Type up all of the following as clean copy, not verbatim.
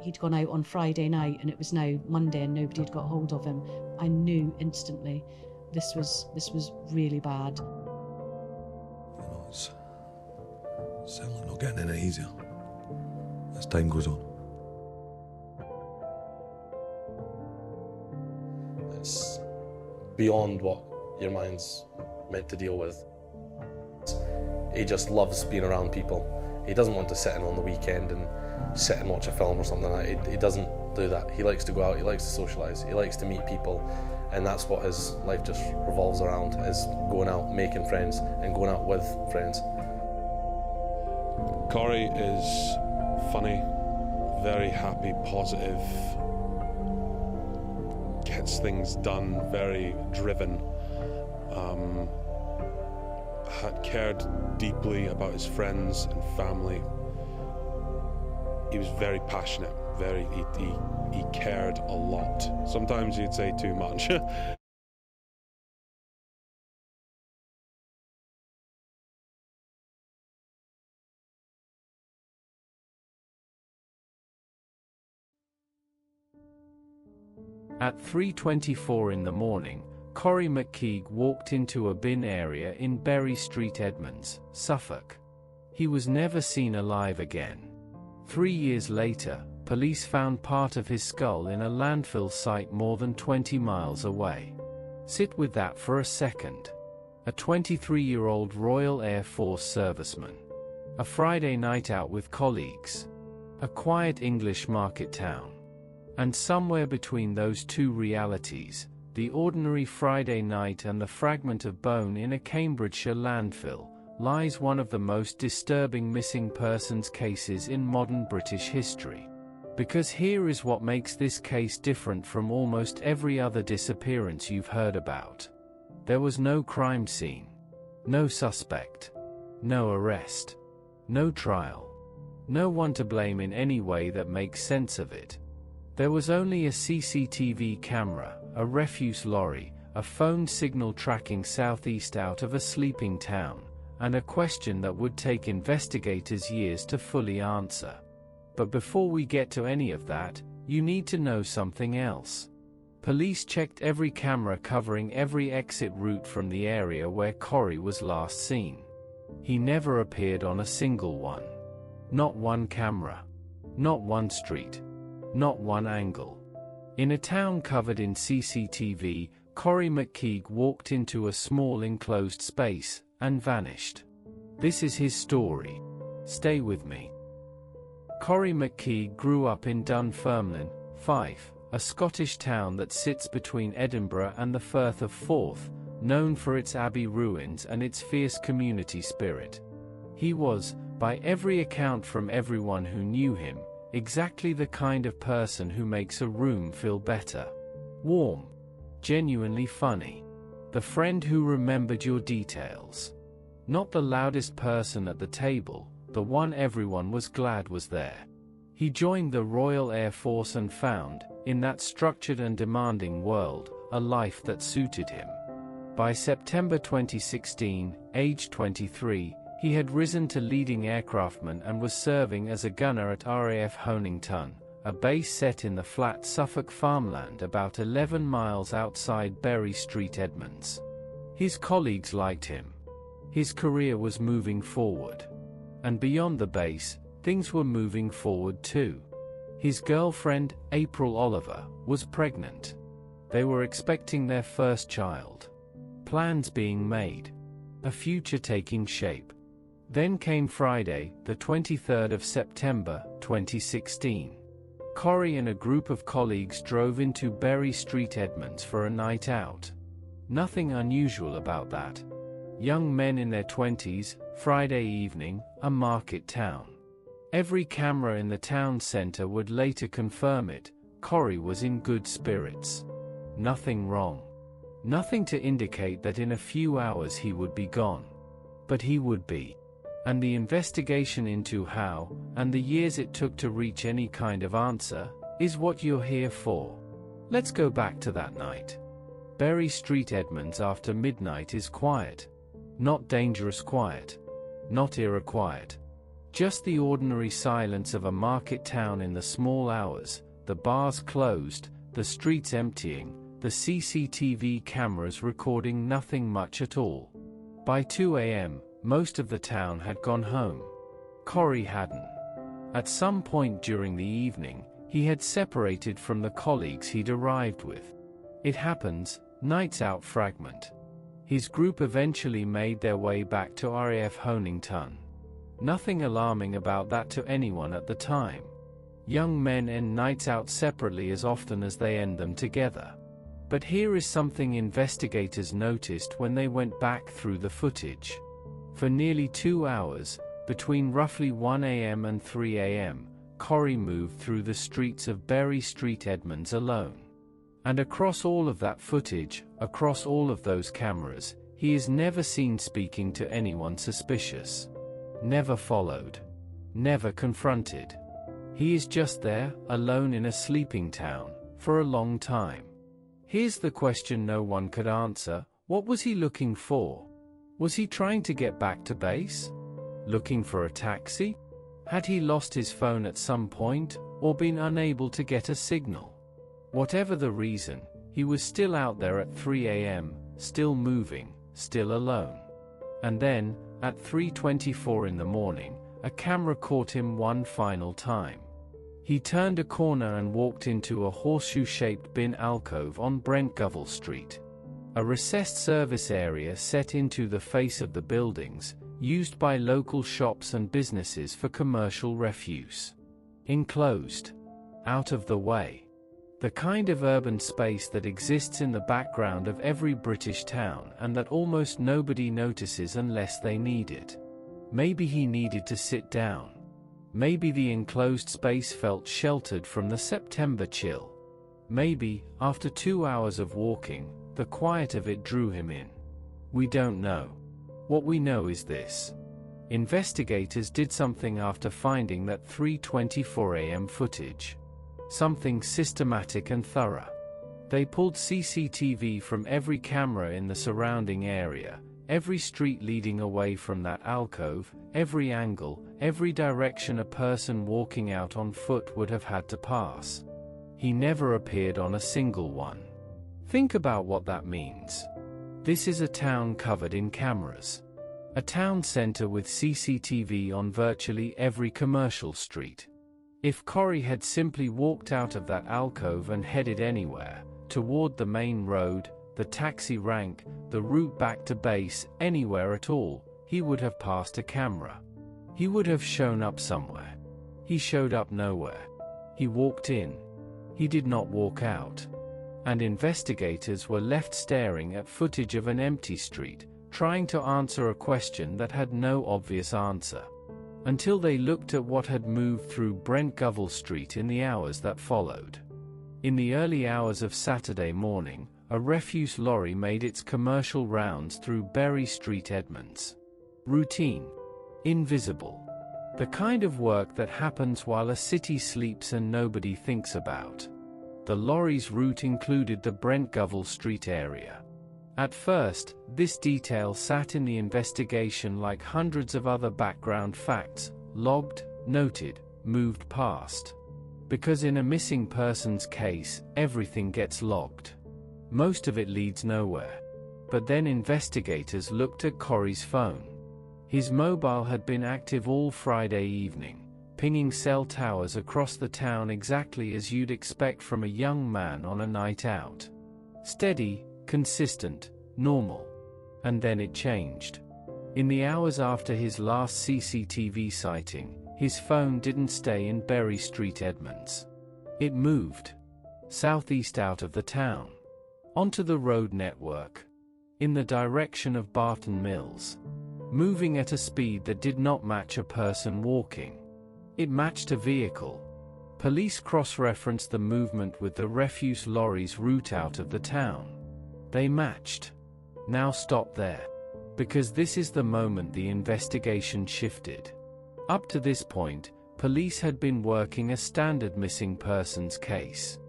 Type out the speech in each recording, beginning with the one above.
he'd gone out on Friday night and it was now Monday and nobody had got hold of him, I knew instantly this was really bad. It's certainly not getting any easier as time goes on. It's beyond what your mind's meant to deal with. He just loves being around people. He doesn't want to sit in on the weekend and sit and watch a film or something like that. He doesn't do that. He likes to go out, he likes to socialise, he likes to meet people, and that's what his life just revolves around, is going out, making friends, and going out with friends. Corrie is funny, very happy, positive, gets things done, very driven, had cared deeply about his friends and family. He was very passionate, he cared a lot. Sometimes you'd say too much. At 3:24 in the morning, Corrie McKeague walked into a bin area in Bury St Edmunds, Suffolk. He was never seen alive again. 3 years later, police found part of his skull in a landfill site more than 20 miles away. Sit with that for a second. A 23-year-old Royal Air Force serviceman. A Friday night out with colleagues. A quiet English market town. And somewhere between those two realities, the ordinary Friday night and the fragment of bone in a Cambridgeshire landfill, lies one of the most disturbing missing persons cases in modern British history. Because here is what makes this case different from almost every other disappearance you've heard about. There was no crime scene. No suspect. No arrest. No trial. No one to blame in any way that makes sense of it. There was only a CCTV camera, a refuse lorry, a phone signal tracking southeast out of a sleeping town, and a question that would take investigators years to fully answer. But before we get to any of that, you need to know something else. Police checked every camera covering every exit route from the area where Corrie was last seen. He never appeared on a single one. Not one camera. Not one street. Not one angle. In a town covered in CCTV, Corrie McKeague walked into a small enclosed space and vanished. This is his story. Stay with me. Corrie McKeague grew up in Dunfermline, Fife, a Scottish town that sits between Edinburgh and the Firth of Forth, known for its abbey ruins and its fierce community spirit. He was, by every account from everyone who knew him, exactly the kind of person who makes a room feel better. Warm. Genuinely funny. The friend who remembered your details. Not the loudest person at the table, the one everyone was glad was there. He joined the Royal Air Force and found, in that structured and demanding world, a life that suited him. By September 2016, aged 23, he had risen to leading aircraftman and was serving as a gunner at RAF Honington, a base set in the flat Suffolk farmland about 11 miles outside Bury St Edmunds. His colleagues liked him. His career was moving forward. And beyond the base, things were moving forward too. His girlfriend, April Oliver, was pregnant. They were expecting their first child. Plans being made. A future taking shape. Then came Friday, the 23rd of September, 2016. Corrie and a group of colleagues drove into Bury St Edmunds for a night out. Nothing unusual about that. Young men in their 20s, Friday evening, a market town. Every camera in the town centre would later confirm it. Corrie was in good spirits. Nothing wrong. Nothing to indicate that in a few hours he would be gone. But he would be. And the investigation into how, and the years it took to reach any kind of answer, is what you're here for. Let's go back to that night. Bury St Edmunds after midnight is quiet. Not dangerous quiet. Not eerie quiet. Just the ordinary silence of a market town in the small hours, the bars closed, the streets emptying, the CCTV cameras recording nothing much at all. By 2 a.m., most of the town had gone home. Corrie hadn't. At some point during the evening, he had separated from the colleagues he'd arrived with. It happens, nights out fragment. His group eventually made their way back to RAF Honington. Nothing alarming about that to anyone at the time. Young men end nights out separately as often as they end them together. But here is something investigators noticed when they went back through the footage. For nearly 2 hours, between roughly 1 a.m. and 3 a.m., Corrie moved through the streets of Bury St Edmunds alone. And across all of that footage, across all of those cameras, he is never seen speaking to anyone suspicious. Never followed. Never confronted. He is just there, alone in a sleeping town, for a long time. Here's the question no one could answer: what was he looking for? Was he trying to get back to base? Looking for a taxi? Had he lost his phone at some point, or been unable to get a signal? Whatever the reason, he was still out there at 3 a.m., still moving, still alone. And then, at 3:24 in the morning, a camera caught him one final time. He turned a corner and walked into a horseshoe-shaped bin alcove on Brentgovell Street. A recessed service area set into the face of the buildings, used by local shops and businesses for commercial refuse. Enclosed. Out of the way. The kind of urban space that exists in the background of every British town and that almost nobody notices unless they need it. Maybe he needed to sit down. Maybe the enclosed space felt sheltered from the September chill. Maybe, after 2 hours of walking, the quiet of it drew him in. We don't know. What we know is this. Investigators did something after finding that 3:24 a.m. footage. Something systematic and thorough. They pulled CCTV from every camera in the surrounding area, every street leading away from that alcove, every angle, every direction a person walking out on foot would have had to pass. He never appeared on a single one. Think about what that means. This is a town covered in cameras. A town center with CCTV on virtually every commercial street. If Corrie had simply walked out of that alcove and headed anywhere, toward the main road, the taxi rank, the route back to base, anywhere at all, he would have passed a camera. He would have shown up somewhere. He showed up nowhere. He walked in. He did not walk out. And investigators were left staring at footage of an empty street, trying to answer a question that had no obvious answer. Until they looked at what had moved through Brentgovell Street in the hours that followed. In the early hours of Saturday morning, a refuse lorry made its commercial rounds through Bury St Edmunds. Routine. Invisible. The kind of work that happens while a city sleeps and nobody thinks about. The lorry's route included the Brentgovell Street area. At first, this detail sat in the investigation like hundreds of other background facts, logged, noted, moved past. Because in a missing persons case, everything gets logged. Most of it leads nowhere. But then investigators looked at Corrie's phone. His mobile had been active all Friday evening, pinging cell towers across the town exactly as you'd expect from a young man on a night out. Steady, consistent, normal. And then it changed. In the hours after his last CCTV sighting, his phone didn't stay in Bury St Edmunds. It moved. Southeast out of the town. Onto the road network. In the direction of Barton Mills. Moving at a speed that did not match a person walking. It matched a vehicle. Police cross-referenced the movement with the refuse lorry's route out of the town. They matched. Now stop there. Because this is the moment the investigation shifted. Up to this point, police had been working a standard missing persons case.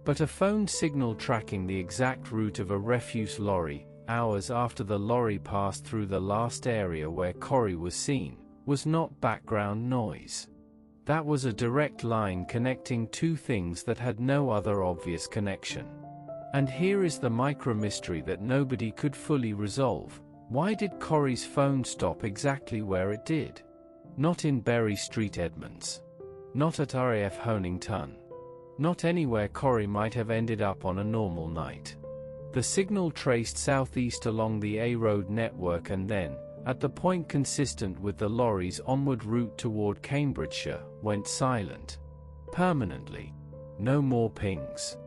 But a phone signal tracking the exact route of a refuse lorry, hours after the lorry passed through the last area where Corrie was seen, was not background noise. That was a direct line connecting two things that had no other obvious connection. And here is the micro-mystery that nobody could fully resolve. Why did Corrie's phone stop exactly where it did? Not in Bury St Edmunds. Not at RAF Honington. Not anywhere Corrie might have ended up on a normal night. The signal traced southeast along the A road network and then, at the point consistent with the lorry's onward route toward Cambridgeshire, went silent. Permanently. No more pings.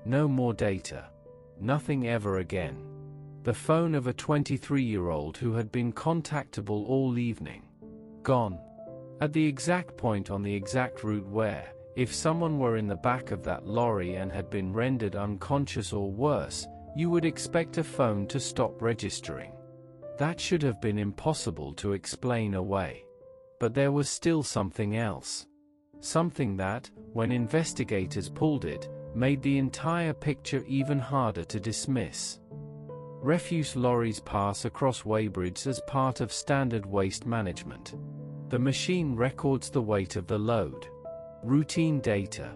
No more data. Nothing ever again. The phone of a 23-year-old who had been contactable all evening. Gone. At the exact point on the exact route where, if someone were in the back of that lorry and had been rendered unconscious or worse, you would expect a phone to stop registering. That should have been impossible to explain away. But there was still something else. Something that, when investigators pulled it, made the entire picture even harder to dismiss. Refuse lorries pass across weighbridge as part of standard waste management. The machine records the weight of the load. Routine data.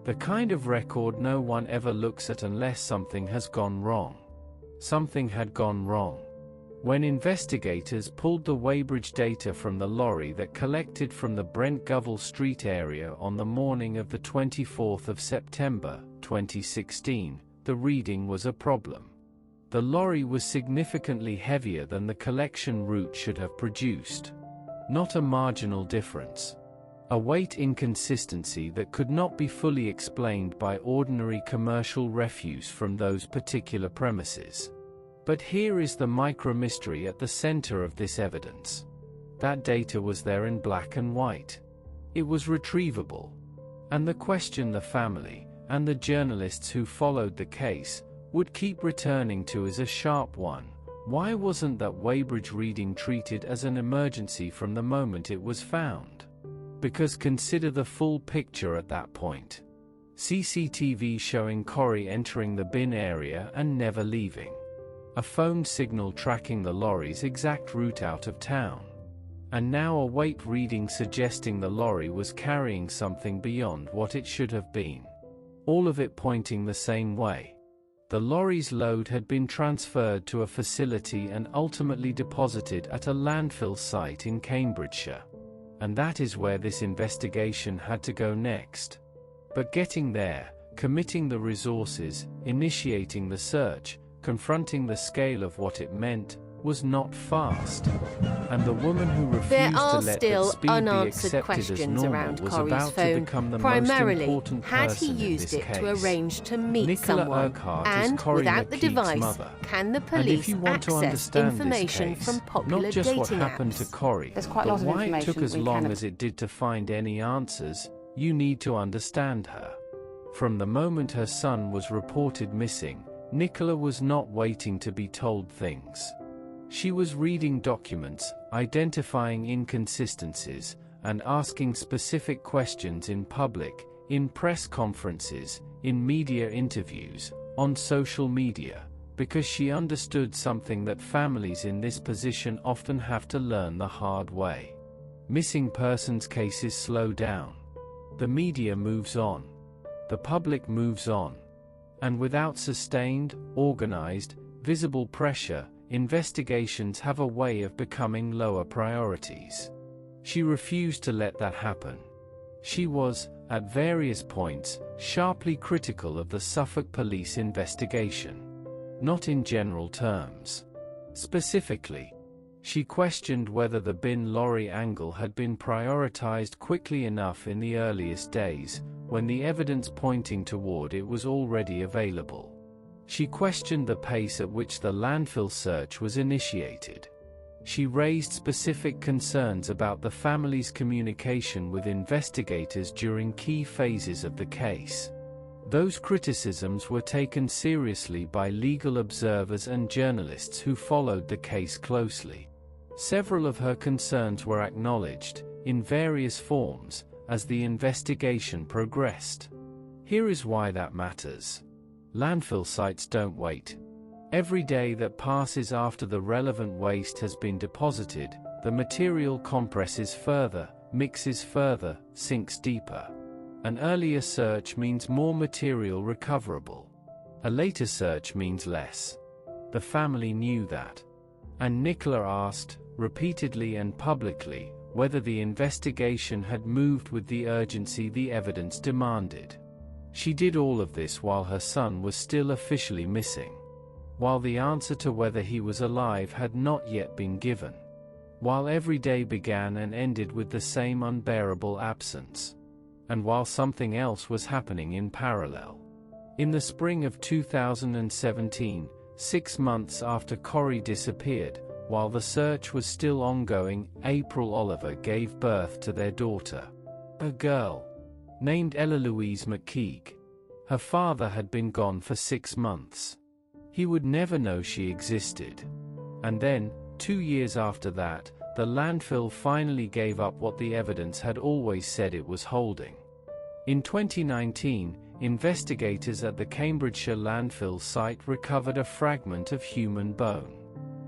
The kind of record no one ever looks at unless something has gone wrong. Something had gone wrong. When investigators pulled the weighbridge data from the lorry that collected from the Brentgovell Street area on the morning of the 24th of September, 2016, the reading was a problem. The lorry was significantly heavier than the collection route should have produced. Not a marginal difference. A weight inconsistency that could not be fully explained by ordinary commercial refuse from those particular premises. But here is the micro-mystery at the center of this evidence. That data was there in black and white. It was retrievable. And the question the family, and the journalists who followed the case, would keep returning to is a sharp one. Why wasn't that weighbridge reading treated as an emergency from the moment it was found? Because consider the full picture at that point. CCTV showing Corrie entering the bin area and never leaving. A phone signal tracking the lorry's exact route out of town. And now a weight reading suggesting the lorry was carrying something beyond what it should have been. All of it pointing the same way. The lorry's load had been transferred to a facility and ultimately deposited at a landfill site in Cambridgeshire. And that is where this investigation had to go next. But getting there, committing the resources, initiating the search, confronting the scale of what it meant, was not fast. And the woman who refused to let that speed be accepted as normal was about to become the most important person in this case. To arrange to meet Nicola someone, Urquhart and is Corrie without the McKeague's device, mother. can the And police if you want to access understand information this from case, popular not just dating what happened apps? to Corrie, There's quite a but lot of why it took information as we long can- as it did to find any answers, you need to understand her. From the moment her son was reported missing, Nicola was not waiting to be told things. She was reading documents, identifying inconsistencies, and asking specific questions in public, in press conferences, in media interviews, on social media, because she understood something that families in this position often have to learn the hard way. Missing persons cases slow down. The media moves on. The public moves on. And without sustained, organized, visible pressure, investigations have a way of becoming lower priorities. She refused to let that happen. She was, at various points, sharply critical of the Suffolk police investigation. Not in general terms. Specifically, she questioned whether the bin lorry angle had been prioritized quickly enough in the earliest days, when the evidence pointing toward it was already available. She questioned the pace at which the landfill search was initiated. She raised specific concerns about the family's communication with investigators during key phases of the case. Those criticisms were taken seriously by legal observers and journalists who followed the case closely. Several of her concerns were acknowledged, in various forms, as the investigation progressed. Here is why that matters. Landfill sites don't wait. Every day that passes after the relevant waste has been deposited, the material compresses further, mixes further, sinks deeper. An earlier search means more material recoverable. A later search means less. The family knew that. And Nicola asked, repeatedly and publicly, whether the investigation had moved with the urgency the evidence demanded. She did all of this while her son was still officially missing. While the answer to whether he was alive had not yet been given. While every day began and ended with the same unbearable absence. And while something else was happening in parallel. In the spring of 2017, 6 months after Corrie disappeared, while the search was still ongoing, April Oliver gave birth to their daughter. A girl. Named Ella Louise McKeague. Her father had been gone for 6 months. He would never know she existed. And then, 2 years after that, the landfill finally gave up what the evidence had always said it was holding. In 2019, investigators at the Cambridgeshire landfill site recovered a fragment of human bone.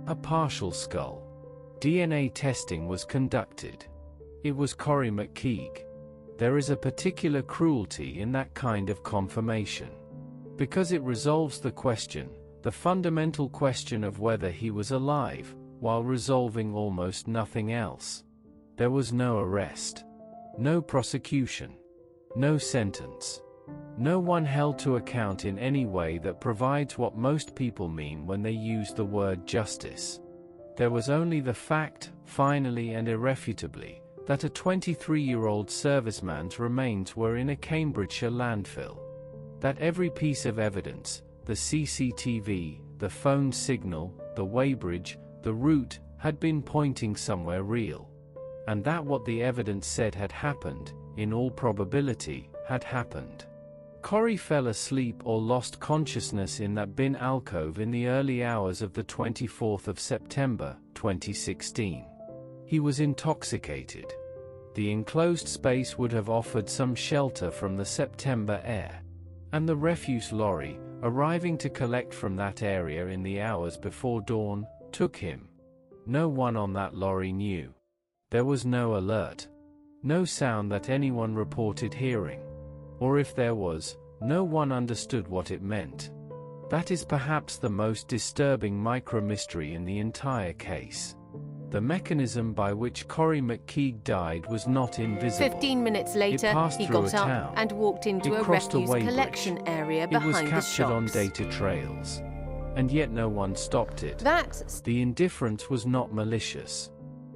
A partial skull. DNA testing was conducted. It was Corrie McKeague. There is a particular cruelty in that kind of confirmation. Because it resolves the question, the fundamental question of whether he was alive, while resolving almost nothing else. There was no arrest. No prosecution. No sentence. No one held to account in any way that provides what most people mean when they use the word justice. There was only the fact, finally and irrefutably, that a 23-year-old serviceman's remains were in a Cambridgeshire landfill. That every piece of evidence, the CCTV, the phone signal, the weighbridge, the route, had been pointing somewhere real. And that what the evidence said had happened, in all probability, had happened. Corrie fell asleep or lost consciousness in that bin alcove in the early hours of the 24th of September, 2016. He was intoxicated. The enclosed space would have offered some shelter from the September air. And the refuse lorry, arriving to collect from that area in the hours before dawn, took him. No one on that lorry knew. There was no alert. No sound that anyone reported hearing. Or if there was, no one understood what it meant. That is perhaps the most disturbing micro-mystery in the entire case. The mechanism by which Corrie McKeague died was not invisible. 15 minutes later, he got up and walked into a refuse collection area behind the shops. It was captured on data trails. And yet no one stopped it. The indifference was not malicious.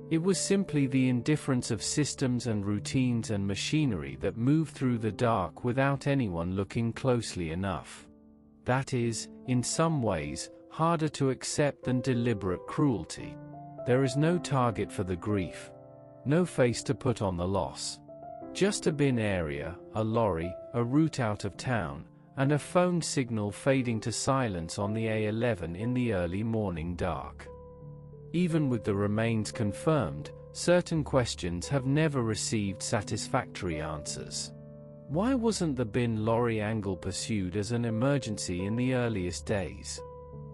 It was simply the indifference of systems and routines and machinery that move through the dark without anyone looking closely enough. That is, in some ways, harder to accept than deliberate cruelty. There is no target for the grief. No face to put on the loss. Just a bin area, a lorry, a route out of town, and a phone signal fading to silence on the A11 in the early morning dark. Even with the remains confirmed, certain questions have never received satisfactory answers. Why wasn't the bin lorry angle pursued as an emergency in the earliest days?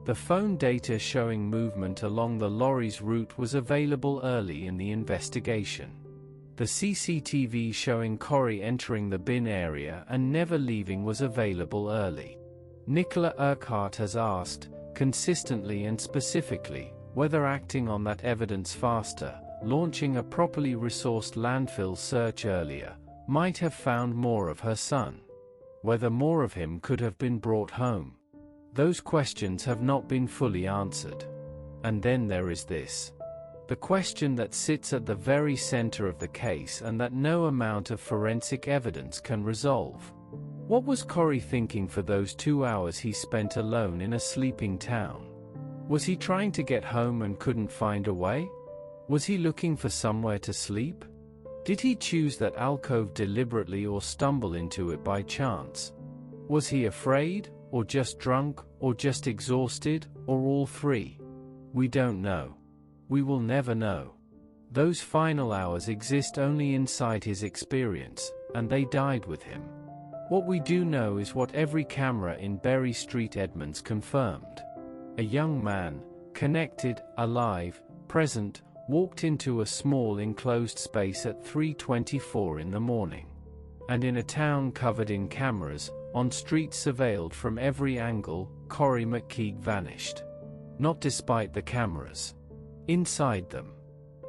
The phone data showing movement along the lorry's route was available early in the investigation. The CCTV showing Corrie entering the bin area and never leaving was available early. Nicola Urquhart has asked, consistently and specifically, whether acting on that evidence faster, launching a properly resourced landfill search earlier, might have found more of her son. Whether more of him could have been brought home. Those questions have not been fully answered. And then there is this. The question that sits at the very center of the case and that no amount of forensic evidence can resolve. What was Corrie thinking for those 2 hours he spent alone in a sleeping town? Was he trying to get home and couldn't find a way? Was he looking for somewhere to sleep? Did he choose that alcove deliberately or stumble into it by chance? Was he afraid, or just drunk, or just exhausted, or all three? We don't know. We will never know. Those final hours exist only inside his experience, and they died with him. What we do know is what every camera in Bury St Edmunds confirmed. A young man, connected, alive, present, walked into a small enclosed space at 3:24 in the morning. And in a town covered in cameras, on streets surveilled from every angle, Corrie McKeague vanished. Not despite the cameras. Inside them.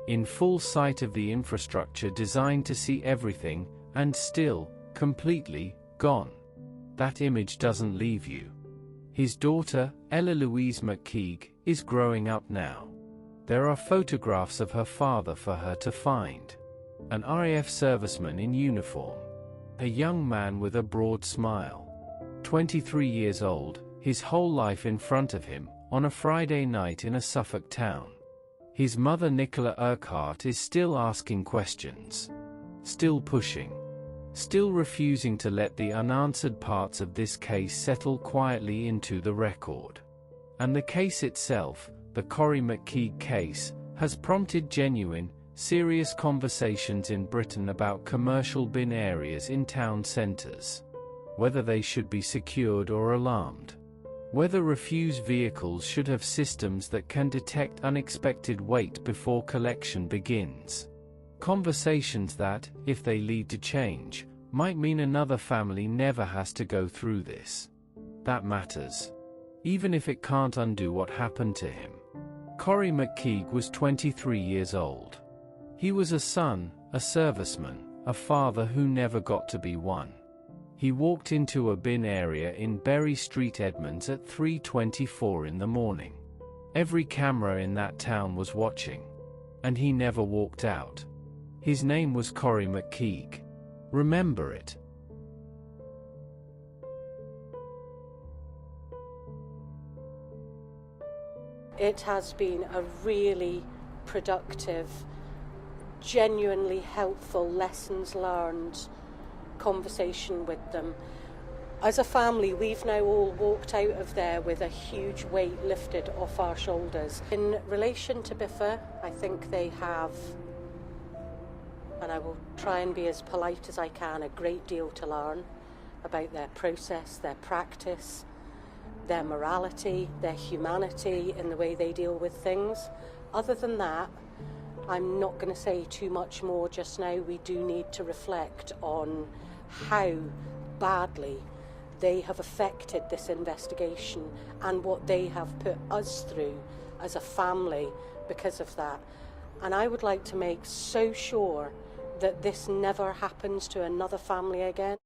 In full sight of the infrastructure designed to see everything, and still, completely, gone. That image doesn't leave you. His daughter, Ella Louise McKeague, is growing up now. There are photographs of her father for her to find. An RAF serviceman in uniform. A young man with a broad smile. 23 years old, his whole life in front of him, on a Friday night in a Suffolk town. His mother Nicola Urquhart is still asking questions. Still pushing. Still refusing to let the unanswered parts of this case settle quietly into the record. And the case itself, the Corrie McKeague case, has prompted genuine, serious conversations in Britain about commercial bin areas in town centres. Whether they should be secured or alarmed. Whether refuse vehicles should have systems that can detect unexpected weight before collection begins. Conversations that, if they lead to change, might mean another family never has to go through this. That matters. Even if it can't undo what happened to him. Corrie McKeague was 23 years old. He was a son, a serviceman, a father who never got to be one. He walked into a bin area in Bury St Edmunds at 3:24 in the morning. Every camera in that town was watching. And he never walked out. His name was Corrie McKeague. Remember it. It has been a really productive, genuinely helpful, lessons learned conversation with them. As a family, we've now all walked out of there with a huge weight lifted off our shoulders. In relation to Biffa, I think they have, and I will try and be as polite as I can, a great deal to learn about their process, their practice, their morality, their humanity in the way they deal with things. Other than that, I'm not going to say too much more just now. We do need to reflect on how badly they have affected this investigation and what they have put us through as a family because of that. And I would like to make so sure that this never happens to another family again.